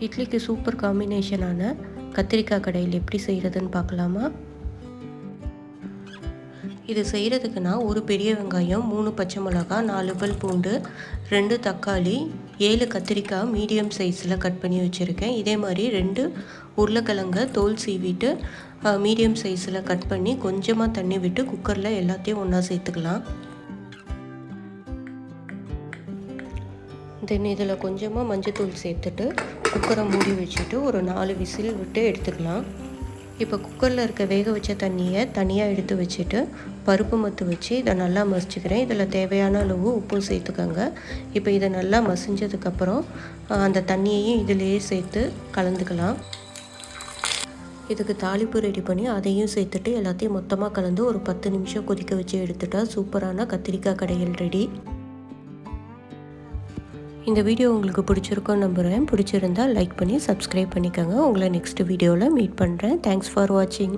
இட்லிக்கு சூப்பர் காம்பினேஷனான கத்திரிக்காய் கடையில் எப்படி செய்கிறதுன்னு பார்க்கலாமா? இது செய்கிறதுக்கு நான் ஒரு பெரிய வெங்காயம், 3 பச்சை மிளகாய், 4 பல் பூண்டு, 2 தக்காளி, 7 கத்திரிக்காய் மீடியம் சைஸில் கட் பண்ணி வச்சுருக்கேன். இதே மாதிரி 2 உருளைக்கிழங்க தோல் சீவிட்டு மீடியம் சைஸில் கட் பண்ணி கொஞ்சமாக தண்ணி விட்டு குக்கரில் எல்லாத்தையும் ஒன்றா சேர்த்துக்கலாம். தென் இதில் கொஞ்சமாக மஞ்சத்தூள் சேர்த்துட்டு குக்கரை மூடி வச்சுட்டு ஒரு 4 விசில் விட்டு எடுத்துக்கலாம். இப்போ குக்கரில் இருக்க வேக வச்ச தண்ணியை தனியாக எடுத்து வச்சுட்டு பருப்பு மத்து வச்சு இதை நல்லா மசிச்சுக்கிறேன். இதில் தேவையான அளவு உப்பும் சேர்த்துக்கோங்க. இப்போ இதை நல்லா மசிஞ்சதுக்கப்புறம் அந்த தண்ணியையும் இதிலேயே சேர்த்து கலந்துக்கலாம். இதுக்கு தாளிப்பு ரெடி பண்ணி அதையும் சேர்த்துட்டு எல்லாத்தையும் மொத்தமாக கலந்து ஒரு 10 நிமிஷம் கொதிக்க வச்சு எடுத்துட்டா சூப்பரான கத்திரிக்காய் கடையல் ரெடி. இந்த வீடியோ உங்களுக்கு பிடிச்சிருக்கோன்னு நம்புகிறேன். பிடிச்சிருந்தால் லைக் பண்ணி சப்ஸ்கிரைப் பண்ணிக்கோங்க. உங்களை நெக்ஸ்ட் வீடியோவில் மீட் பண்ணுறேன். தேங்க்ஸ் ஃபார் வாட்சிங்.